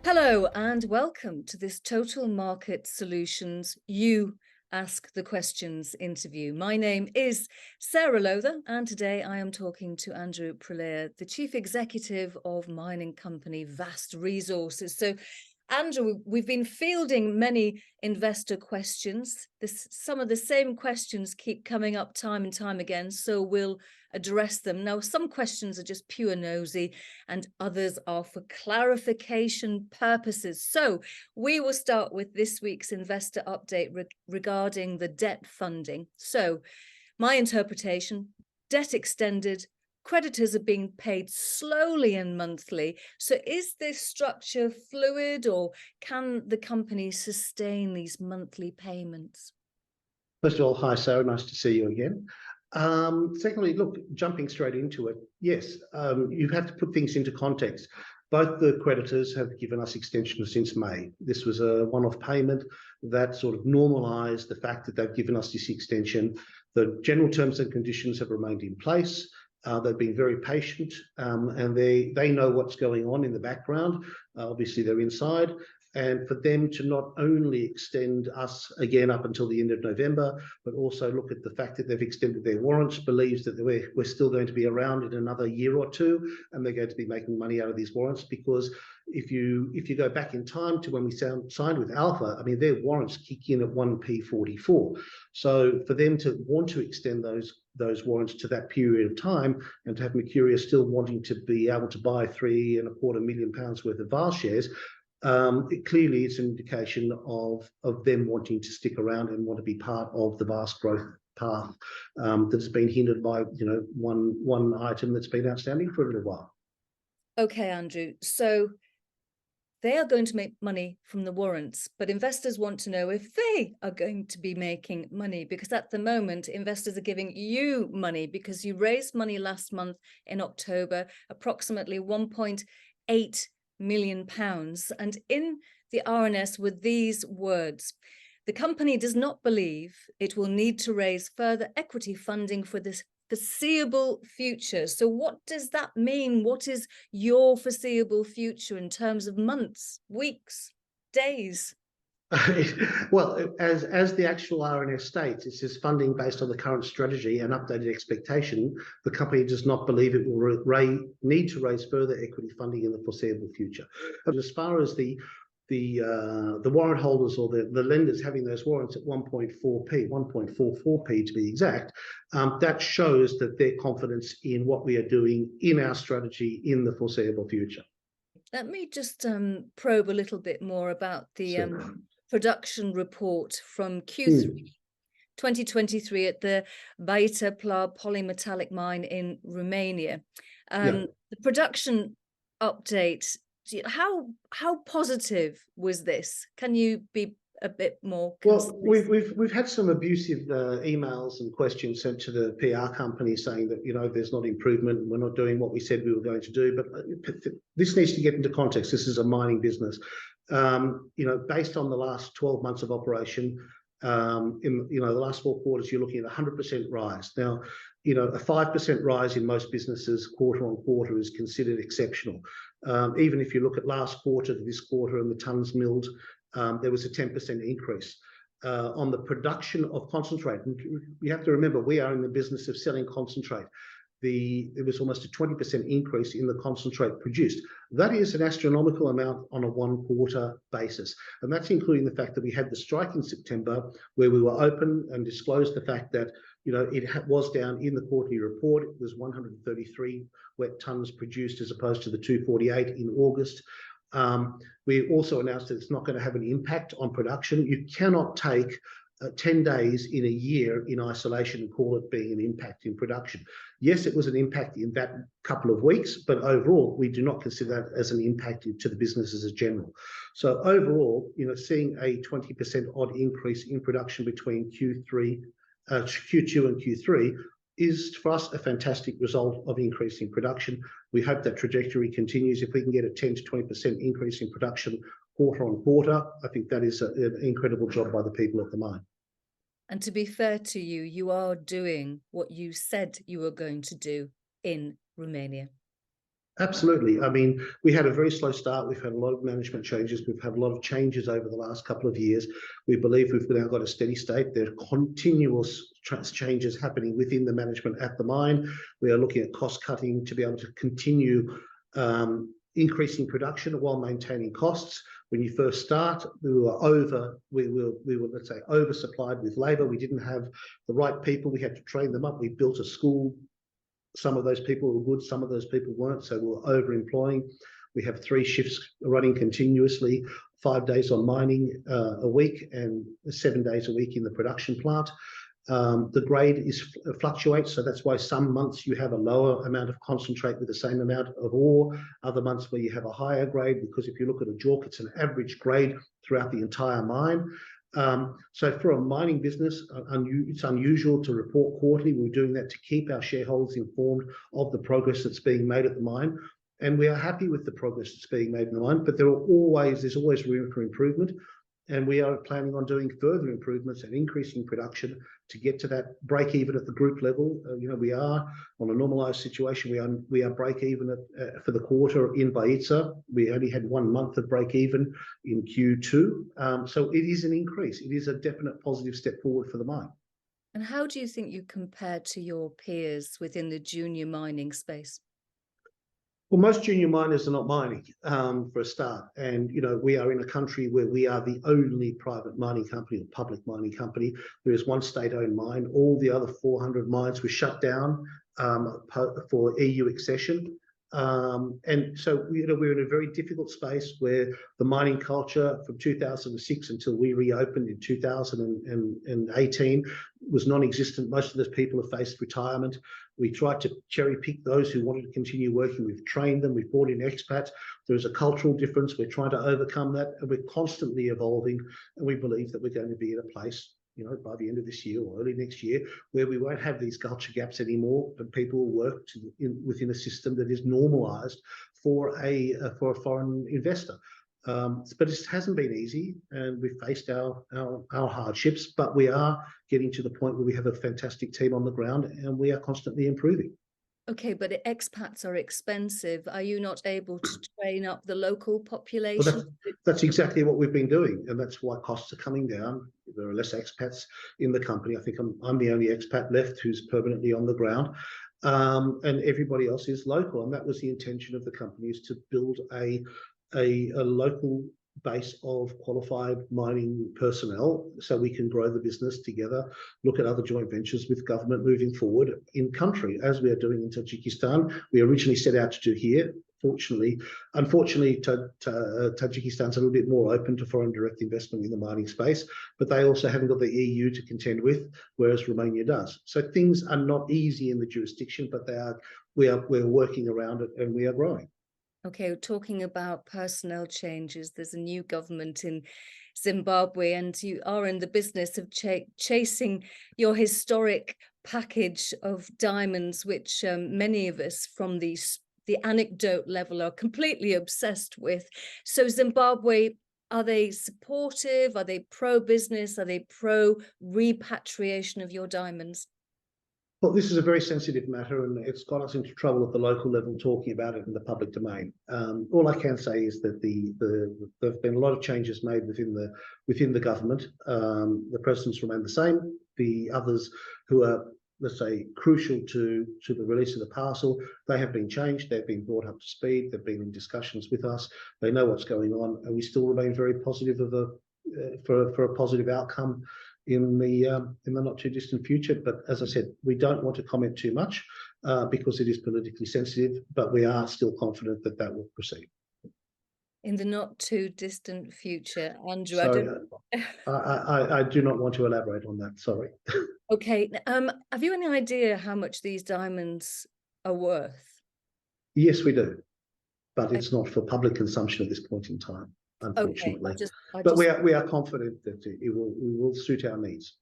Hello and welcome to this Total Market Solutions You Ask the Questions interview. My name is Sarah Lowther and today I am talking to Andrew Prelea, the Chief Executive of mining company Vast Resources. So Andrew, we've been fielding many investor questions. Some of the same questions keep coming up time and time again, so we'll address them. Now, some questions are just pure nosy and others are for clarification purposes. So we will start with this week's investor update regarding the debt funding. So my interpretation, debt extended, creditors are being paid slowly and monthly. So is this structure fluid or can the company sustain these monthly payments? First of all, hi, Sarah. Nice to see you again. Secondly, look, jumping straight into it, yes, you have to put things into context. Both the creditors have given us extensions since May. This was a one-off payment that sort of normalised the fact that they've given us this extension. The general terms and conditions have remained in place. They've been very patient and they know what's going on in the background. Obviously, they're inside. And for them to not only extend us again up until the end of November, but also look at the fact that they've extended their warrants, believes that we're still going to be around in another year or two, and they're going to be making money out of these warrants. Because if you go back in time to when we signed with Alpha, I mean, their warrants kick in at 1p44. So for them to want to extend those warrants to that period of time, and to have Mercuria still wanting to be able to buy £3.25 million worth of VAR shares, it clearly is an indication of them wanting to stick around and want to be part of the vast growth path that's been hindered by one item that's been outstanding for a little while. Okay, Andrew. So they are going to make money from the warrants, but investors want to know if they are going to be making money, because at the moment investors are giving you money because you raised money last month in October, approximately £1.8 million. And in the RNS were these words: the company does not believe it will need to raise further equity funding for this foreseeable future. So what does that mean? What is your foreseeable future in terms of months, weeks, days? Well, as the actual RNS states, it says funding based on the current strategy and updated expectation. The company does not believe it will need to raise further equity funding in the foreseeable future. And as far as the warrant holders or the lenders having those warrants at 1.44p to be exact, that shows that their confidence in what we are doing in our strategy in the foreseeable future. Let me just probe a little bit more about the production report from Q3 2023 at the Baita polymetallic mine in Romania. The production update, how positive was this? Can you be a bit more concise? Well, we've had some abusive emails and questions sent to the PR company saying that there's not improvement and we're not doing what we said we were going to do. But this needs to get into context. This is a mining business. Based on the last 12 months of operation, in the last 4 quarters, you're looking at 100% rise. Now, a 5% rise in most businesses quarter on quarter is considered exceptional. Even if you look at last quarter to this quarter and the tons milled, there was a 10% increase. On the production of concentrate, and you have to remember, we are in the business of selling concentrate. There was almost a 20% increase in the concentrate produced. That is an astronomical amount on a 1 quarter basis. And that's including the fact that we had the strike in September where we were open and disclosed the fact that it was down in the quarterly report. It was 133 wet tons produced as opposed to the 248 in August. We also announced that it's not going to have an impact on production. You cannot take 10 days in a year in isolation and call it being an impact in production. Yes, it was an impact in that couple of weeks, but overall, we do not consider that as an impact to the business as a general. So overall, seeing a 20% odd increase in production between Q2 and Q3 is for us a fantastic result of increasing production. We hope that trajectory continues. If we can get a 10 to 20% increase in production quarter on quarter, I think that is an incredible job by the people at the mine. And to be fair to you, you are doing what you said you were going to do in Romania. Absolutely. I mean, we had a very slow start. We've had a lot of management changes. We've had a lot of changes over the last couple of years. We believe we've now got a steady state. There are continuous changes happening within the management at the mine. We are looking at cost cutting to be able to continue increasing production while maintaining costs. When you first start, we were let's say oversupplied with labour. We didn't have the right people. We had to train them up. We built a school. Some of those people were good, some of those people weren't, so we were overemploying. We have 3 shifts running continuously, 5 days on mining a week and 7 days a week in the production plant. The grade fluctuates, so that's why some months you have a lower amount of concentrate with the same amount of ore, other months where you have a higher grade, because if you look at a JORC, it's an average grade throughout the entire mine. So for a mining business, it's unusual to report quarterly. We're doing that to keep our shareholders informed of the progress that's being made at the mine. And we are happy with the progress that's being made in the mine, but there's always room for improvement. And we are planning on doing further improvements and increasing production to get to that break even at the group level. We are on a normalised situation. We are break even for the quarter in Baiitsa. We only had 1 month of break even in Q2. So it is an increase. It is a definite positive step forward for the mine. And how do you think you compare to your peers within the junior mining space? Well, most junior miners are not mining for a start. And, we are in a country where we are the only private mining company or public mining company. There is one state-owned mine. All the other 400 mines were shut down for EU accession. And so, we're in a very difficult space where the mining culture from 2006 until we reopened in 2018 was non-existent. Most of those people have faced retirement. We tried to cherry pick those who wanted to continue working. We've trained them. We've brought in expats. There's a cultural difference. We're trying to overcome that, and we're constantly evolving. And we believe that we're going to be in a place, by the end of this year or early next year, where we won't have these culture gaps anymore, but people will work within a system that is normalised for a foreign investor. But it hasn't been easy, and we've faced our hardships, but we are getting to the point where we have a fantastic team on the ground, and we are constantly improving. Okay, but expats are expensive. Are you not able to train up the local population? Well, that's exactly what we've been doing, and that's why costs are coming down. There are less expats in the company. I think I'm the only expat left who's permanently on the ground, and everybody else is local. And that was the intention of the company, is to build a local base of qualified mining personnel so we can grow the business together, look at other joint ventures with government moving forward in country, as we are doing in Tajikistan. We originally set out to do here. Unfortunately, Tajikistan's a little bit more open to foreign direct investment in the mining space, but they also haven't got the EU to contend with, whereas Romania does. So things are not easy in the jurisdiction, but we're working around it, and we are growing. Okay, talking about personnel changes, there's a new government in Zimbabwe, and you are in the business of chasing your historic package of diamonds, which many of us from the anecdote level are completely obsessed with. So Zimbabwe, are they supportive? Are they pro-business? Are they pro-repatriation of your diamonds? Well, this is a very sensitive matter, and it's got us into trouble at the local level talking about it in the public domain. All I can say is that there have been a lot of changes made within the government. The presidents remain the same. The others who are, let's say, crucial to the release of the parcel, they have been changed. They've been brought up to speed. They've been in discussions with us. They know what's going on, and we still remain very positive for a positive outcome in the not too distant future. But as I said, we don't want to comment too much because it is politically sensitive, but we are still confident that that will proceed. In the not too distant future, Andrew. Sorry, I do not want to elaborate on that. Sorry. Okay. Have you any idea how much these diamonds are worth? Yes, we do, but it's not for public consumption at this point in time, unfortunately. Okay, but we are confident that we will suit our needs.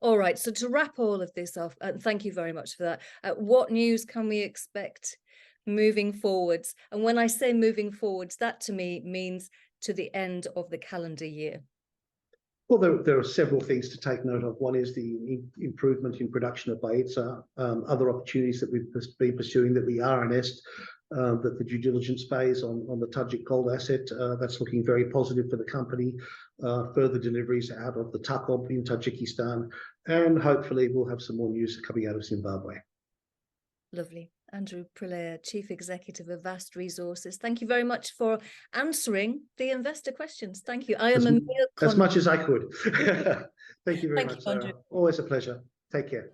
All right. So to wrap all of this off, thank you very much for that. What news can we expect moving forwards? And when I say moving forwards, that to me means to the end of the calendar year. Well, there are several things to take note of. One is the improvement in production at Baiitsa, other opportunities that we've been pursuing, that we RNS'd that the due diligence phase on the Tajik gold asset, that's looking very positive for the company. Further deliveries out of the Takob in Tajikistan, and hopefully we'll have some more news coming out of Zimbabwe. Lovely. Andrew Prelea, Chief Executive of Vast Resources. Thank you very much for answering the investor questions. Thank you. I am As much as I could. Thank you very much, Sarah. Andrew. Always a pleasure. Take care.